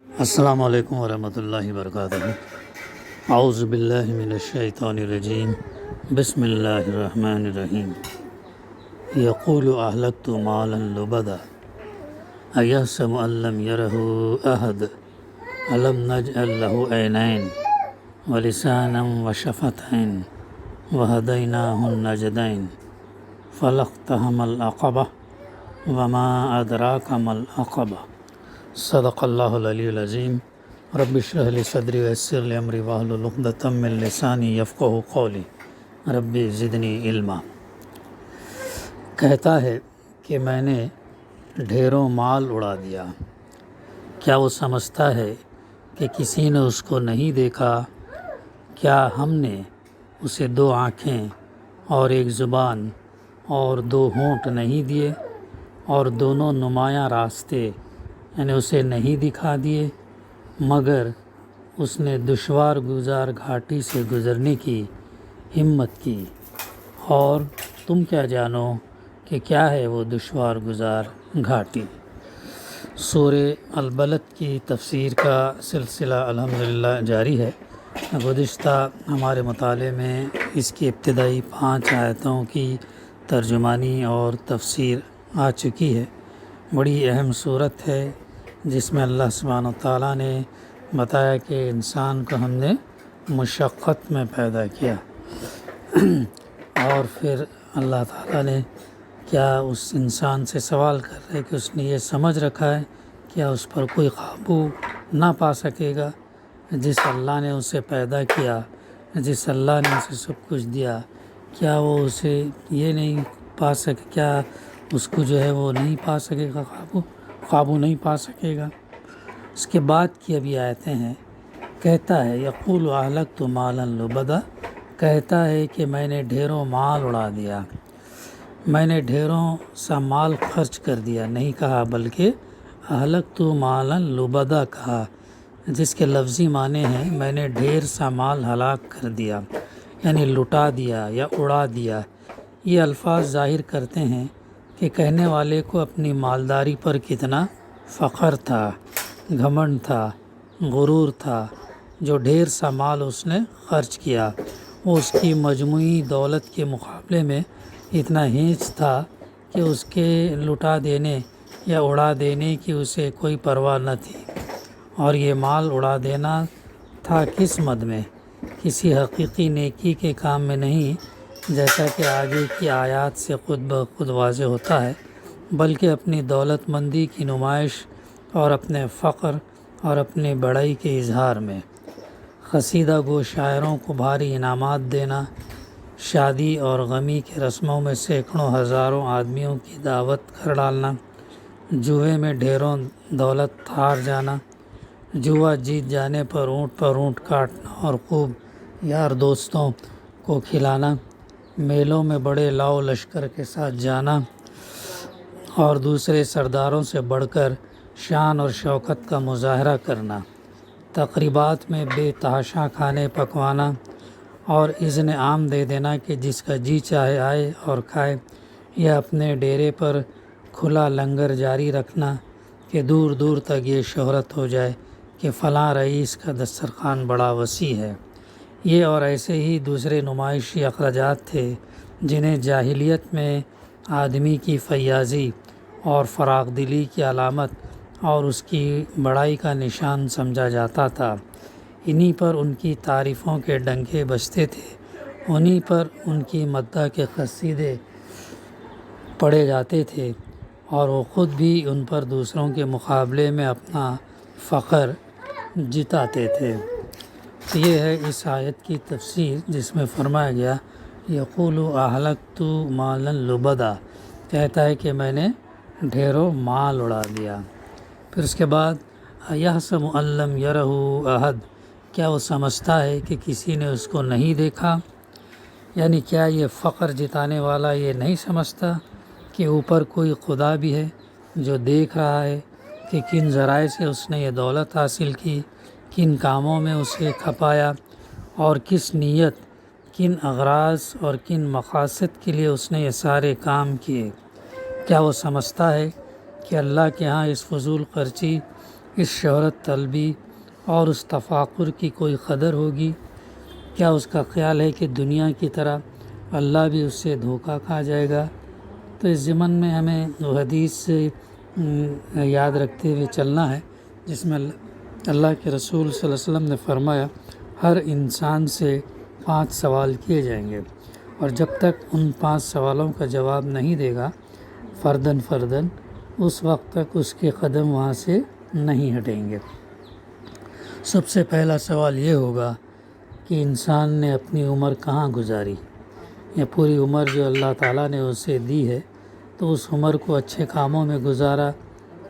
السلام علیکم ورحمۃ اللہ وبرکاتہ۔ اعوذ باللہ من الشیطان الرجیم، بسم اللہ الرحمن الرحیم۔ یقول اہلکت مالا لبدا ایحسب ان لم یرہ احد الم نجعل لہ عینین ولسانا وشفتین وہدیناہ النجدین فلاقتحم العقبہ وما ادراک ما العقبہ۔ صدق اللہ العلی العظیم۔ رب اشرح لی صدری ویسر لی امری واحلل عقدۃ من لسانی یفقہوا قولی رب زدنی علما۔ کہتا ہے کہ میں نے ڈھیروں مال اڑا دیا۔ کیا وہ سمجھتا ہے کہ کسی نے اس کو نہیں دیکھا؟ کیا ہم نے اسے دو آنکھیں اور ایک زبان اور دو ہونٹ نہیں دیے، اور دونوں نمایاں راستے یعنی اسے نہیں دکھا دیے، مگر اس نے دشوار گزار گھاٹی سے گزرنے کی ہمت کی، اور تم کیا جانو کہ کیا ہے وہ دشوار گزار گھاٹی۔ سورہ البلد کی تفسیر کا سلسلہ الحمدللہ جاری ہے۔ گزشتہ ہمارے مطالعے میں اس کی ابتدائی 5 آیتوں کی ترجمانی اور تفسیر آ چکی ہے۔ بڑی اہم صورت ہے جس میں اللہ سبحانہ وتعالیٰ نے بتایا کہ انسان کو ہم نے مشقت میں پیدا کیا، اور پھر اللہ تعالیٰ نے کیا اس انسان سے سوال کر رہے کہ اس نے یہ سمجھ رکھا ہے کیا اس پر کوئی قابو نہ پا سکے گا؟ جس اللہ نے اسے پیدا کیا، جس اللہ نے اسے سب کچھ دیا، کیا وہ اسے یہ نہیں پا سکے؟ کیا اس کو جو ہے وہ نہیں پا سکے گا، قابو نہیں پا سکے گا؟ اس کے بعد کی ابھی آیتیں ہیں۔ کہتا ہے یقول اہلکت مالا لبدا، کہتا ہے کہ میں نے ڈھیروں مال اڑا دیا، میں نے ڈھیروں سا مال خرچ کر دیا، نہیں کہا بلکہ اہلکت مالا لبدا کہا، جس کے لفظی معنی ہیں میں نے ڈھیر سا مال ہلاک کر دیا، یعنی لٹا دیا یا اڑا دیا۔ یہ الفاظ ظاہر کرتے ہیں کہ کہنے والے کو اپنی مالداری پر کتنا فخر تھا، گھمنڈ تھا، غرور تھا۔ جو ڈھیر سا مال اس نے خرچ کیا وہ اس کی مجموعی دولت کے مقابلے میں اتنا ہینچ تھا کہ اس کے لٹا دینے یا اڑا دینے کی اسے کوئی پرواہ نہ تھی۔ اور یہ مال اڑا دینا تھا کس مد میں؟ کسی حقیقی نیکی کے کام میں نہیں، جیسا کہ آگے کی آیات سے خود بخود واضح ہوتا ہے، بلکہ اپنی دولت مندی کی نمائش اور اپنے فقر اور اپنی بڑائی کے اظہار میں۔ قصیدہ گو شاعروں کو بھاری انعامات دینا، شادی اور غمی کے رسموں میں سینکڑوں ہزاروں آدمیوں کی دعوت کر ڈالنا، جوئے میں ڈھیروں دولت ہار جانا، جوا جیت جانے پر اونٹ کاٹنا اور خوب یار دوستوں کو کھلانا، میلوں میں بڑے لاؤ لشکر کے ساتھ جانا، اور دوسرے سرداروں سے بڑھ کر شان اور شوکت کا مظاہرہ کرنا، تقریبات میں بے تحاشا کھانے پکوانا، اور اذن عام دے دینا کہ جس کا جی چاہے آئے اور کھائے، یا اپنے ڈیرے پر کھلا لنگر جاری رکھنا کہ دور دور تک یہ شہرت ہو جائے کہ فلاں رئیس کا دسترخوان بڑا وسیع ہے۔ یہ اور ایسے ہی دوسرے نمائشی اخراجات تھے جنہیں جاہلیت میں آدمی کی فیاضی اور فراغ دلی کی علامت اور اس کی بڑائی کا نشان سمجھا جاتا تھا۔ انہی پر ان کی تعریفوں کے ڈنکے بجتے تھے، انہی پر ان کی مدح کے قصیدے پڑھے جاتے تھے، اور وہ خود بھی ان پر دوسروں کے مقابلے میں اپنا فخر جتاتے تھے۔ تو یہ ہے اس آیت کی تفسیر، جس میں فرمایا گیا یقول اہلکت مالا لبدا، کہتا ہے کہ میں نے ڈھیروں مال اڑا دیا۔ پھر اس کے بعد ایحسب ان لم یرہ احد، کیا وہ سمجھتا ہے کہ کسی نے اس کو نہیں دیکھا؟ یعنی کیا یہ فخر جتانے والا یہ نہیں سمجھتا کہ اوپر کوئی خدا بھی ہے جو دیکھ رہا ہے کہ کن ذرائع سے اس نے یہ دولت حاصل کی، کن کاموں میں اسے کھپایا، اور کس نیت، کن اغراض اور کن مقاصد کے لیے اس نے یہ سارے کام کیے؟ کیا وہ سمجھتا ہے کہ اللہ کے ہاں اس فضول خرچی، اس شہرت طلبی اور اس تفاخر کی کوئی قدر ہوگی؟ کیا اس کا خیال ہے کہ دنیا کی طرح اللہ بھی اس سے دھوکہ کھا جائے گا؟ تو اس ضمن میں ہمیں وہ حدیث سے یاد رکھتے ہوئے چلنا ہے جس میں اللہ کے رسول صلی اللہ علیہ وسلم نے فرمایا ہر انسان سے 5 سوال کیے جائیں گے، اور جب تک ان 5 سوالوں کا جواب نہیں دے گا فرداً اس وقت تک اس کے قدم وہاں سے نہیں ہٹیں گے۔ سب سے پہلا سوال یہ ہوگا کہ انسان نے اپنی عمر کہاں گزاری؟ یہ پوری عمر جو اللہ تعالیٰ نے اسے دی ہے تو اس عمر کو اچھے کاموں میں گزارا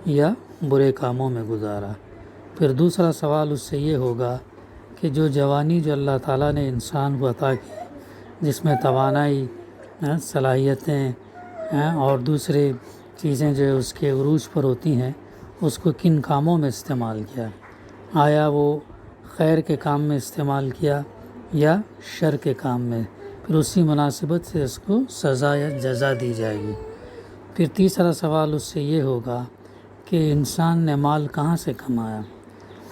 یا برے کاموں میں گزارا؟ پھر دوسرا سوال اس سے یہ ہوگا کہ جو جوانی جو اللہ تعالیٰ نے انسان کو عطا کی، جس میں توانائی، صلاحیتیں اور دوسرے چیزیں جو اس کے عروج پر ہوتی ہیں، اس کو کن کاموں میں استعمال کیا؟ آیا وہ خیر کے کام میں استعمال کیا یا شر کے کام میں؟ پھر اسی مناسبت سے اس کو سزا یا جزا دی جائے گی۔ پھر تیسرا سوال اس سے یہ ہوگا کہ انسان نے مال کہاں سے کمایا؟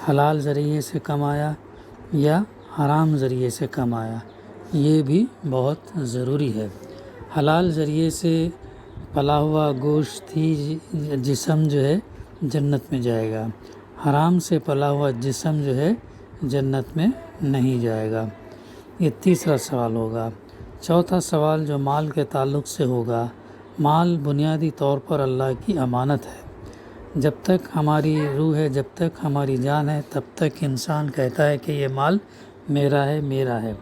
حلال ذریعے سے کمایا یا حرام ذریعے سے کمایا؟ یہ بھی بہت ضروری ہے۔ حلال ذریعے سے پلا ہوا گوشت ہی جسم جو ہے جنت میں جائے گا، حرام سے پلا ہوا جسم جو ہے جنت میں نہیں جائے گا۔ یہ تیسرا سوال ہوگا۔ چوتھا سوال جو مال کے تعلق سے ہوگا، مال بنیادی طور پر اللہ کی امانت ہے۔ جب تک ہماری روح ہے، جب تک ہماری جان ہے، تب تک انسان کہتا ہے کہ یہ مال میرا ہے،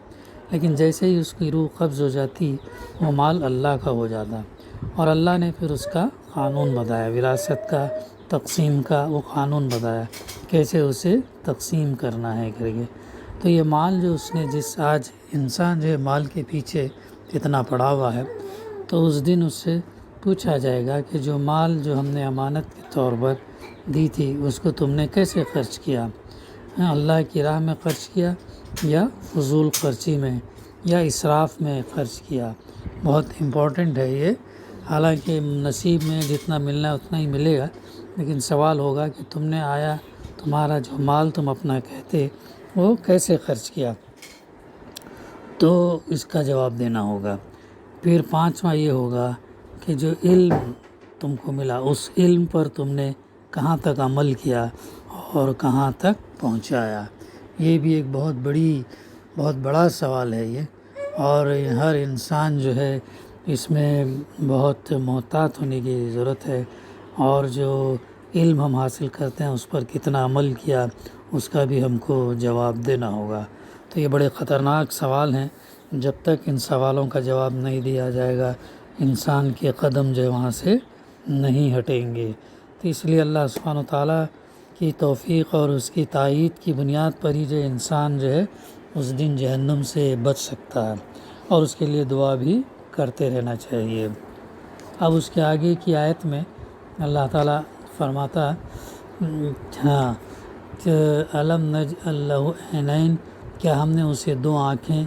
لیکن جیسے ہی اس کی روح قبض ہو جاتی وہ مال اللہ کا ہو جاتا، اور اللہ نے پھر اس کا قانون بتایا، وراثت کا، تقسیم کا وہ قانون بتایا، کیسے اسے تقسیم کرنا ہے کر کے۔ تو یہ مال جو اس نے آج انسان جو ہے مال کے پیچھے اتنا پڑا ہوا ہے، تو اس دن اس سے پوچھا جائے گا کہ جو مال جو ہم نے امانت کے طور پر دی تھی اس کو تم نے کیسے خرچ کیا؟ اللہ کی راہ میں خرچ کیا یا فضول خرچی میں یا اسراف میں خرچ کیا؟ بہت امپورٹنٹ ہے یہ، حالانکہ نصیب میں جتنا ملنا ہے اتنا ہی ملے گا، لیکن سوال ہوگا کہ تم نے تمہارا جو مال تم اپنا کہتے وہ کیسے خرچ کیا؟ تو اس کا جواب دینا ہوگا۔ پھر پانچواں یہ ہوگا کہ جو علم تم کو ملا اس علم پر تم نے کہاں تک عمل کیا اور کہاں تک پہنچایا؟ یہ بھی ایک بہت بڑا سوال ہے یہ، اور ہر انسان جو ہے اس میں بہت محتاط ہونے کی ضرورت ہے، اور جو علم ہم حاصل کرتے ہیں اس پر کتنا عمل کیا اس کا بھی ہم کو جواب دینا ہوگا۔ تو یہ بڑے خطرناک سوال ہیں، جب تک ان سوالوں کا جواب نہیں دیا جائے گا انسان کے قدم جو وہاں سے نہیں ہٹیں گے۔ تو اس لیے اللہ سبحانہ و تعالیٰ کی توفیق اور اس کی تائید کی بنیاد پر ہی جو انسان جو ہے اس دن جہنم سے بچ سکتا ہے، اور اس کے لیے دعا بھی کرتے رہنا چاہیے۔ اب اس کے آگے کی آیت میں اللہ تعالیٰ فرماتا علم نجعل لہ عینین، کیا ہم نے اسے 2 آنکھیں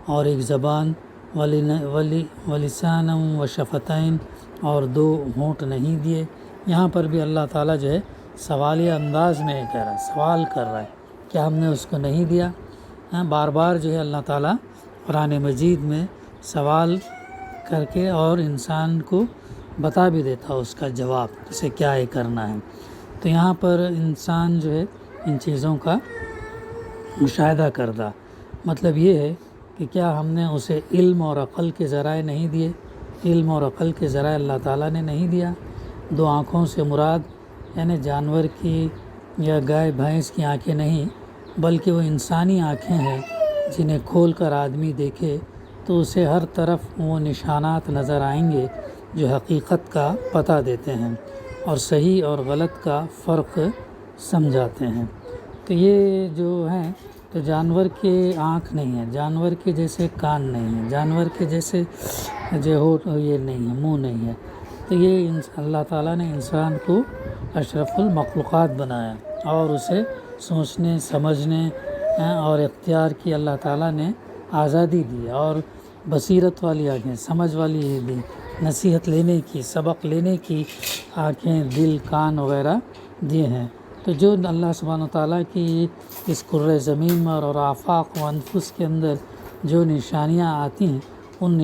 اور ایک زبان، ولسانا و شفتین، اور 2 ہونٹ نہیں دیے؟ یہاں پر بھی اللہ تعالیٰ جو ہے سوالیہ انداز میں کہہ رہا ہے، سوال کر رہا ہے، کیا ہم نے اس کو نہیں دیا؟ بار بار جو ہے اللہ تعالیٰ قرآن مجید میں سوال کر کے اور انسان کو بتا بھی دیتا اس کا جواب، اسے کیا یہ کرنا ہے۔ تو یہاں پر انسان جو ہے ان چیزوں کا مشاہدہ کرتا، مطلب یہ ہے کہ کیا ہم نے اسے علم اور عقل کے ذرائع نہیں دیے؟ علم اور عقل کے ذرائع اللہ تعالیٰ نے نہیں دیا۔ 2 آنکھوں سے مراد یعنی جانور کی یا گائے بھینس کی آنکھیں نہیں، بلکہ وہ انسانی آنکھیں ہیں جنہیں کھول کر آدمی دیکھے تو اسے ہر طرف وہ نشانات نظر آئیں گے جو حقیقت کا پتہ دیتے ہیں اور صحیح اور غلط کا فرق سمجھاتے ہیں۔ تو یہ جو ہیں تو جانور کے آنکھ نہیں ہے، جانور کے جیسے کان نہیں ہے، جانور کے جیسے جو ہونٹ یہ نہیں ہے، منہ نہیں ہے۔ تو یہ اللہ تعالیٰ نے انسان کو اشرف المخلوقات بنایا اور اسے سوچنے سمجھنے اور اختیار کی اللہ تعالیٰ نے آزادی دی، اور بصیرت والی آنکھیں، سمجھ والی دی، نصیحت لینے کی، سبق لینے کی آنکھیں، دل، کان وغیرہ دیے ہیں۔ تو جو اللہ سبحانہ تعالیٰ کی اس کرۂ زمین میں اور آفاق و انفس کے اندر جو نشانیاں آتی ہیں، ان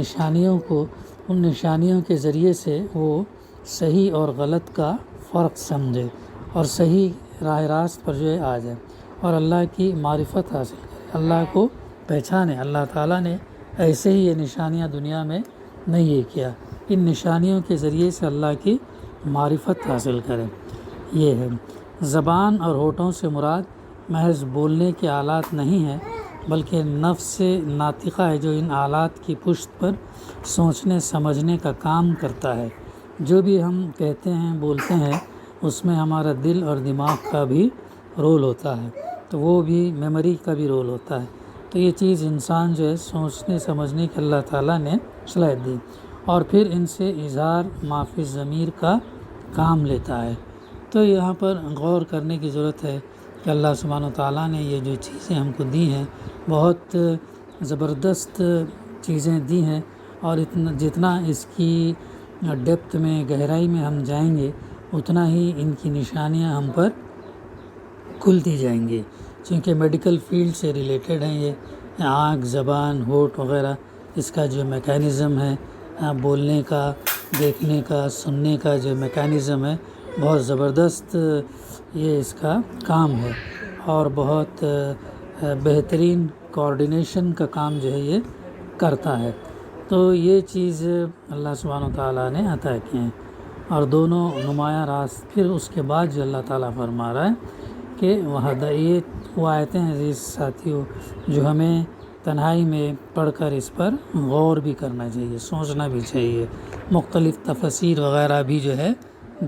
نشانیوں کے ذریعے سے وہ صحیح اور غلط کا فرق سمجھے اور صحیح راہ راست پر جو ہے آ جائے اور اللہ کی معرفت حاصل کرے، اللہ کو پہچانے۔ اللہ تعالیٰ نے ایسے ہی یہ نشانیاں دنیا میں نہیں یہ کیا، ان نشانیوں کے ذریعے سے اللہ کی معرفت حاصل کرے۔ یہ ہے زبان اور ہونٹوں سے مراد محض بولنے کے آلات نہیں ہیں، بلکہ نفس ناطقہ ہے جو ان آلات کی پشت پر سوچنے سمجھنے کا کام کرتا ہے۔ جو بھی ہم کہتے ہیں بولتے ہیں اس میں ہمارا دل اور دماغ کا بھی رول ہوتا ہے، تو وہ بھی میموری کا بھی رول ہوتا ہے۔ تو یہ چیز انسان جو ہے سوچنے سمجھنے کے اللہ تعالیٰ نے صلاحیت دی اور پھر ان سے اظہار ما فی الضمیر کا کام لیتا ہے۔ تو یہاں پر غور کرنے کی ضرورت ہے کہ اللہ سبحانہ تعالیٰ نے یہ جو چیزیں ہم کو دی ہیں بہت زبردست چیزیں دی ہیں، اور جتنا اس کی ڈیپتھ میں گہرائی میں ہم جائیں گے اتنا ہی ان کی نشانیاں ہم پر کھلتی جائیں گی، چونکہ میڈیکل فیلڈ سے ریلیٹڈ ہیں یہ آنکھ، زبان، ہونٹ وغیرہ، اس کا جو میکینزم ہے بولنے کا، دیکھنے کا، سننے کا جو میکینزم ہے بہت زبردست یہ اس کا کام ہے اور بہت بہترین کوآرڈینیشن کا کام جو ہے یہ کرتا ہے۔ تو یہ چیز اللہ سبحانہ وتعالیٰ نے عطا کی ہیں اور دونوں نمایاں راست۔ پھر اس کے بعد جو اللہ تعالیٰ فرما رہا ہے کہ یہ وہ آیتیں ہیں عزیز ساتھیوں جو ہمیں تنہائی میں پڑھ کر اس پر غور بھی کرنا چاہیے، سوچنا بھی چاہیے، مختلف تفسیر وغیرہ بھی جو ہے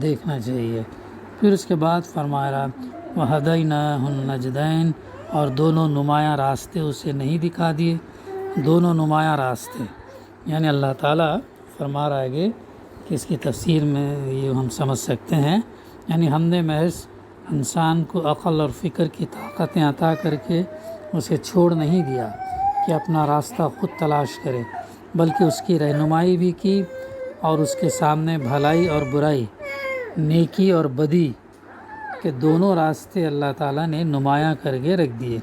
دیکھنا چاہیے۔ پھر اس کے بعد فرما رہا وَهَدَيْنَاهُ النَّجْدَيْنِ، اور دونوں نمایاں راستے اسے نہیں دکھا دیے، دونوں نمایاں راستے، یعنی اللہ تعالیٰ فرما رہا ہے کہ اس کی تفسیر میں یہ ہم سمجھ سکتے ہیں، یعنی ہم نے محض انسان کو عقل اور فکر کی طاقتیں عطا کر کے اسے چھوڑ نہیں دیا کہ اپنا راستہ خود تلاش کرے، بلکہ اس کی رہنمائی بھی کی اور اس کے سامنے بھلائی اور برائی، نیکی اور بدی کے دونوں راستے اللہ تعالیٰ نے نمایاں کر کے رکھ دیے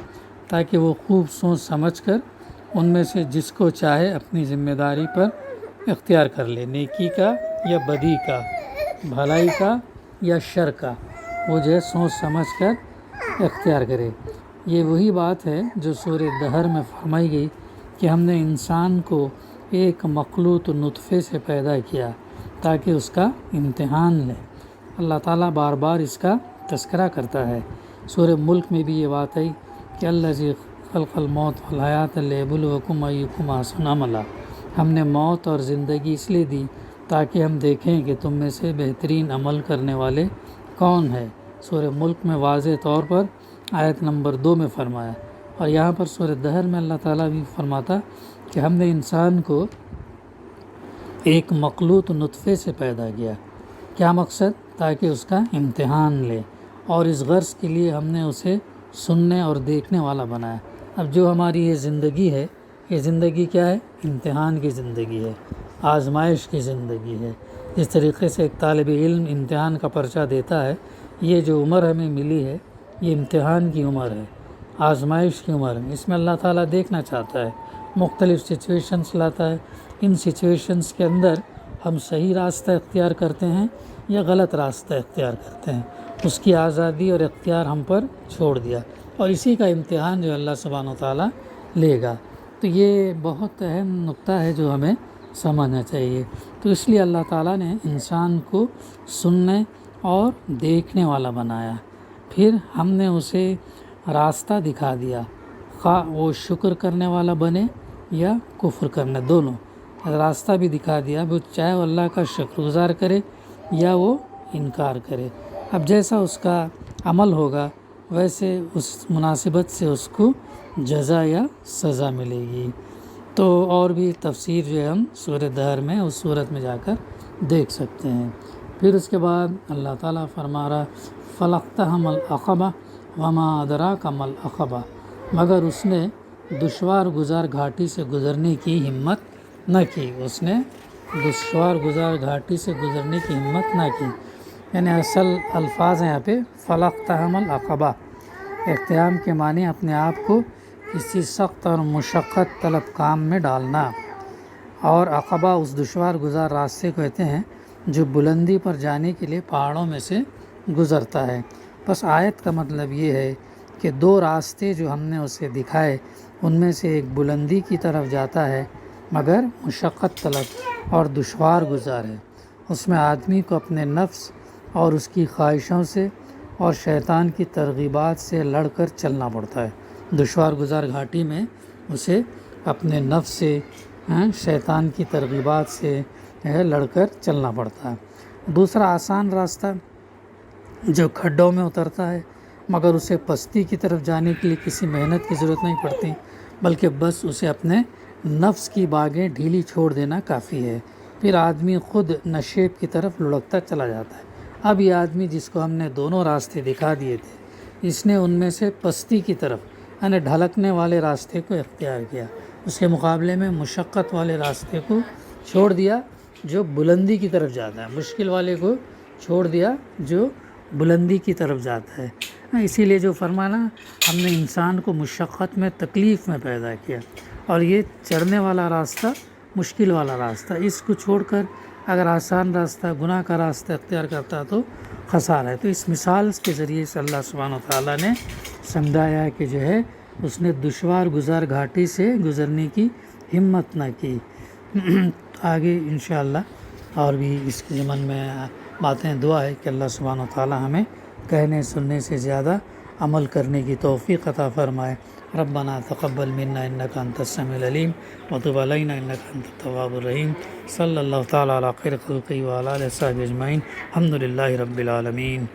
تاکہ وہ خوب سوچ سمجھ کر ان میں سے جس کو چاہے اپنی ذمہ داری پر اختیار کر لے، نیکی کا یا بدی کا، بھلائی کا یا شر کا، وہ جو ہے سوچ سمجھ کر اختیار کرے۔ یہ وہی بات ہے جو سورہ دہر میں فرمائی گئی کہ ہم نے انسان کو ایک مخلوط نطفے سے پیدا کیا تاکہ اس کا امتحان لے۔ اللہ تعالیٰ بار بار اس کا تذکرہ کرتا ہے۔ سورہ ملک میں بھی یہ بات آئی کہ الذی خلق الموت والحیات لیبلوکم ایکم احسن عملا، ہم نے موت اور زندگی اس لیے دی تاکہ ہم دیکھیں کہ تم میں سے بہترین عمل کرنے والے کون ہے۔ سورہ ملک میں واضح طور پر آیت نمبر 2 میں فرمایا، اور یہاں پر سورہ دہر میں اللہ تعالیٰ بھی فرماتا کہ ہم نے انسان کو ایک مخلوط نطفے سے پیدا کیا۔ کیا مقصد؟ تاکہ اس کا امتحان لے، اور اس غرض کے لیے ہم نے اسے سننے اور دیکھنے والا بنایا۔ اب جو ہماری یہ زندگی ہے، یہ زندگی کیا ہے؟ امتحان کی زندگی ہے، آزمائش کی زندگی ہے۔ جس طریقے سے ایک طالب علم امتحان کا پرچہ دیتا ہے، یہ جو عمر ہمیں ملی ہے یہ امتحان کی عمر ہے، آزمائش کی عمر ہے۔ اس میں اللہ تعالیٰ دیکھنا چاہتا ہے، مختلف سچویشنز لاتا ہے، ان سچویشنز کے اندر ہم صحیح راستہ اختیار کرتے ہیں یا غلط راستہ اختیار کرتے ہیں، اس کی آزادی اور اختیار ہم پر چھوڑ دیا، اور اسی کا امتحان جو اللہ سبحانہ وتعالیٰ لے گا۔ تو یہ بہت اہم نقطہ ہے جو ہمیں سمجھنا چاہیے۔ تو اس لیے اللہ تعالیٰ نے انسان کو سننے اور دیکھنے والا بنایا، پھر ہم نے اسے راستہ دکھا دیا، خواہ وہ شکر کرنے والا بنے یا کفر کرنے، دونوں راستہ بھی دکھا دیا، وہ چاہے وہ اللہ کا شکر گزار کرے یا وہ انکار کرے۔ اب جیسا اس کا عمل ہوگا ویسے اس مناسبت سے اس کو جزا یا سزا ملے گی۔ تو اور بھی تفسیر جو ہے ہم سورہ دہر میں اس صورت میں جا کر دیکھ سکتے ہیں۔ پھر اس کے بعد اللہ تعالیٰ فرما رہا فَلَقْتَحَمَ الْعَقَبَةَ وَمَا أَدْرَاكَ مَا الْعَقَبَةُ، مگر اس نے دشوار گزار گھاٹی سے گزرنے کی ہمت نہ کی، اس نے دشوار گزار گھاٹی سے گزرنے کی ہمت نہ کی۔ یعنی اصل الفاظ ہیں یہاں پہ فلاقتحم العقبہ، اقتحام کے معنی اپنے آپ کو کسی سخت اور مشقت طلب کام میں ڈالنا، اور عقبہ اس دشوار گزار راستے کو کہتے ہیں جو بلندی پر جانے کے لیے پہاڑوں میں سے گزرتا ہے۔ بس آیت کا مطلب یہ ہے کہ دو راستے جو ہم نے اسے دکھائے ان میں سے ایک بلندی کی طرف جاتا ہے مگر مشقت طلب اور دشوار گزار ہے، اس میں آدمی کو اپنے نفس اور اس کی خواہشوں سے اور شیطان کی ترغیبات سے لڑ کر چلنا پڑتا ہے۔ دشوار گزار گھاٹی میں اسے اپنے نفس سے شیطان کی ترغیبات سے لڑ کر چلنا پڑتا ہے۔ دوسرا آسان راستہ جو کھڈوں میں اترتا ہے مگر اسے پستی کی طرف جانے کے لیے کسی محنت کی ضرورت نہیں پڑتی، بلکہ بس اسے اپنے نفس کی باگیں ڈھیلی چھوڑ دینا کافی ہے، پھر آدمی خود نشیب کی طرف لڑکتا چلا جاتا ہے۔ اب یہ آدمی جس کو ہم نے دونوں راستے دکھا دیے تھے، اس نے ان میں سے پستی کی طرف یعنی ڈھلکنے والے راستے کو اختیار کیا، اس کے مقابلے میں مشقت والے راستے کو چھوڑ دیا جو بلندی کی طرف جاتا ہے، مشکل والے کو چھوڑ دیا جو بلندی کی طرف جاتا ہے۔ اسی لیے جو فرمانا ہم نے انسان کو مشقت میں تکلیف میں پیدا کیا، اور یہ چڑھنے والا راستہ مشکل والا راستہ، اس کو چھوڑ کر اگر آسان راستہ گناہ کا راستہ اختیار کرتا تو خسارہ ہے۔ تو اس مثال کے ذریعے سے اللہ سبحانہ و تعالیٰ نے سمجھایا ہے کہ جو ہے اس نے دشوار گزار گھاٹی سے گزرنے کی ہمت نہ کی۔ آگے انشاءاللہ اور بھی اس کے ضمن میں باتیں، دعا ہے کہ اللہ سبحانہ و تعالیٰ ہمیں کہنے سننے سے زیادہ عمل کرنے کی توفیق عطا فرمائے۔ ربنا تقبل منا انک انت السمیع العلیم وتب علینا انک انت التواب الرحیم۔ صلی اللہ تعالیٰ علی خیر خلقہ وعلی آلہ وصحبہ اجمعین۔ الحمد للہ رب العالمین۔